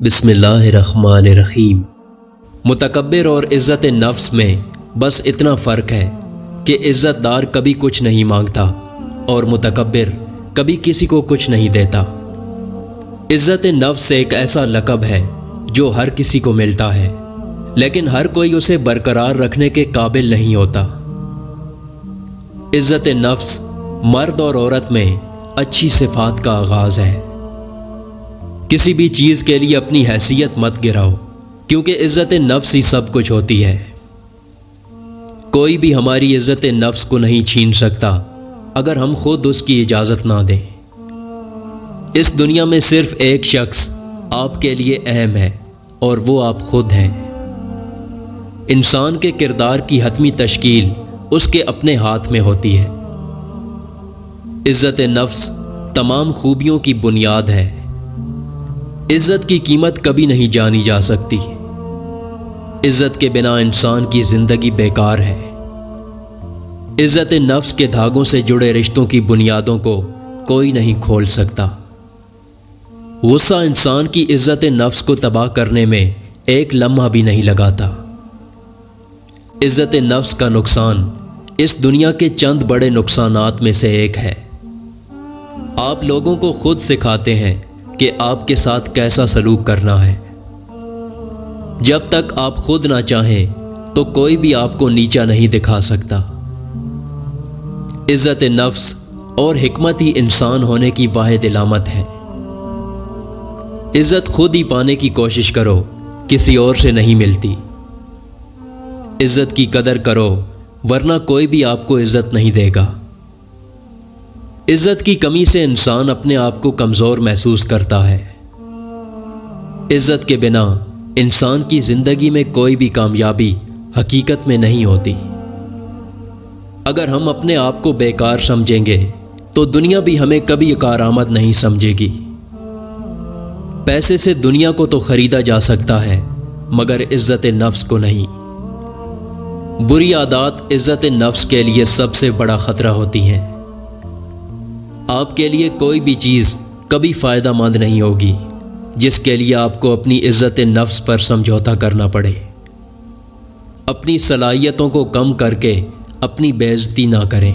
بسم اللہ الرحمن الرحیم۔ متکبر اور عزت نفس میں بس اتنا فرق ہے کہ عزت دار کبھی کچھ نہیں مانگتا اور متکبر کبھی کسی کو کچھ نہیں دیتا۔ عزت نفس ایک ایسا لقب ہے جو ہر کسی کو ملتا ہے، لیکن ہر کوئی اسے برقرار رکھنے کے قابل نہیں ہوتا۔ عزت نفس مرد اور عورت میں اچھی صفات کا آغاز ہے۔ کسی بھی چیز کے لیے اپنی حیثیت مت گراؤ، کیونکہ عزت نفس ہی سب کچھ ہوتی ہے۔ کوئی بھی ہماری عزت نفس کو نہیں چھین سکتا اگر ہم خود اس کی اجازت نہ دیں۔ اس دنیا میں صرف ایک شخص آپ کے لیے اہم ہے اور وہ آپ خود ہیں۔ انسان کے کردار کی حتمی تشکیل اس کے اپنے ہاتھ میں ہوتی ہے۔ عزت نفس تمام خوبیوں کی بنیاد ہے۔ عزت کی قیمت کبھی نہیں جانی جا سکتی۔ عزت کے بنا انسان کی زندگی بیکار ہے۔ عزت نفس کے دھاگوں سے جڑے رشتوں کی بنیادوں کو کوئی نہیں کھول سکتا۔ غصہ انسان کی عزت نفس کو تباہ کرنے میں ایک لمحہ بھی نہیں لگاتا۔ عزت نفس کا نقصان اس دنیا کے چند بڑے نقصانات میں سے ایک ہے۔ آپ لوگوں کو خود سکھاتے ہیں کہ آپ کے ساتھ کیسا سلوک کرنا ہے۔ جب تک آپ خود نہ چاہیں تو کوئی بھی آپ کو نیچا نہیں دکھا سکتا۔ عزت نفس اور حکمت ہی انسان ہونے کی واحد علامت ہے۔ عزت خود ہی پانے کی کوشش کرو، کسی اور سے نہیں ملتی۔ عزت کی قدر کرو، ورنہ کوئی بھی آپ کو عزت نہیں دے گا۔ عزت کی کمی سے انسان اپنے آپ کو کمزور محسوس کرتا ہے۔ عزت کے بنا انسان کی زندگی میں کوئی بھی کامیابی حقیقت میں نہیں ہوتی۔ اگر ہم اپنے آپ کو بیکار سمجھیں گے تو دنیا بھی ہمیں کبھی کارآمد نہیں سمجھے گی۔ پیسے سے دنیا کو تو خریدا جا سکتا ہے، مگر عزت نفس کو نہیں۔ بری عادات عزت نفس کے لیے سب سے بڑا خطرہ ہوتی ہیں۔ آپ کے لیے کوئی بھی چیز کبھی فائدہ مند نہیں ہوگی جس کے لیے آپ کو اپنی عزت نفس پر سمجھوتا کرنا پڑے۔ اپنی صلاحیتوں کو کم کر کے اپنی بے عزتی نہ کریں۔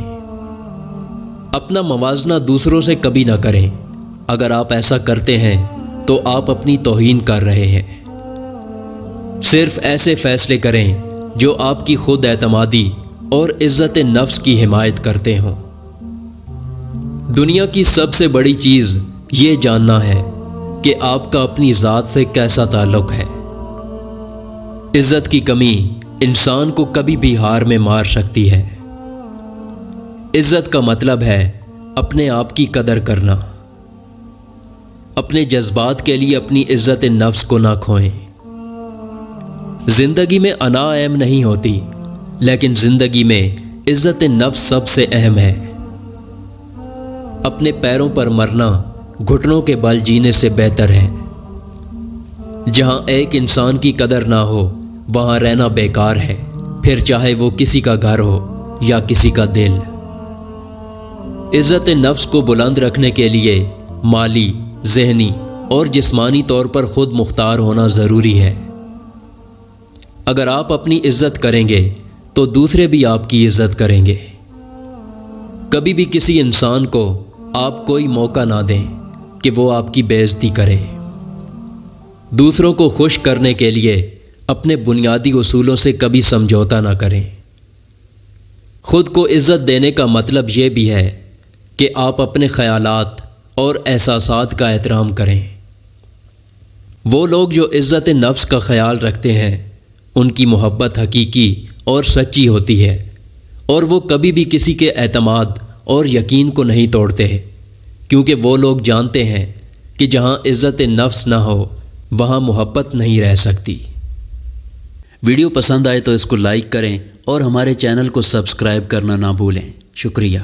اپنا موازنہ دوسروں سے کبھی نہ کریں۔ اگر آپ ایسا کرتے ہیں تو آپ اپنی توہین کر رہے ہیں۔ صرف ایسے فیصلے کریں جو آپ کی خود اعتمادی اور عزت نفس کی حمایت کرتے ہوں۔ دنیا کی سب سے بڑی چیز یہ جاننا ہے کہ آپ کا اپنی ذات سے کیسا تعلق ہے۔ عزت کی کمی انسان کو کبھی بھی ہار میں مار سکتی ہے۔ عزت کا مطلب ہے اپنے آپ کی قدر کرنا۔ اپنے جذبات کے لیے اپنی عزت نفس کو نہ کھوئیں۔ زندگی میں انا اہم نہیں ہوتی، لیکن زندگی میں عزت نفس سب سے اہم ہے۔ اپنے پیروں پر مرنا گھٹنوں کے بل جینے سے بہتر ہے۔ جہاں ایک انسان کی قدر نہ ہو وہاں رہنا بیکار ہے، پھر چاہے وہ کسی کا گھر ہو یا کسی کا دل۔ عزت نفس کو بلند رکھنے کے لیے مالی، ذہنی اور جسمانی طور پر خود مختار ہونا ضروری ہے۔ اگر آپ اپنی عزت کریں گے تو دوسرے بھی آپ کی عزت کریں گے۔ کبھی بھی کسی انسان کو آپ کوئی موقع نہ دیں کہ وہ آپ کی بے عزتی کرے۔ دوسروں کو خوش کرنے کے لیے اپنے بنیادی اصولوں سے کبھی سمجھوتا نہ کریں۔ خود کو عزت دینے کا مطلب یہ بھی ہے کہ آپ اپنے خیالات اور احساسات کا احترام کریں۔ وہ لوگ جو عزت نفس کا خیال رکھتے ہیں ان کی محبت حقیقی اور سچی ہوتی ہے، اور وہ کبھی بھی کسی کے اعتماد اور یقین کو نہیں توڑتے، کیونکہ وہ لوگ جانتے ہیں کہ جہاں عزت نفس نہ ہو وہاں محبت نہیں رہ سکتی۔ ویڈیو پسند آئے تو اس کو لائک کریں اور ہمارے چینل کو سبسکرائب کرنا نہ بھولیں۔ شکریہ۔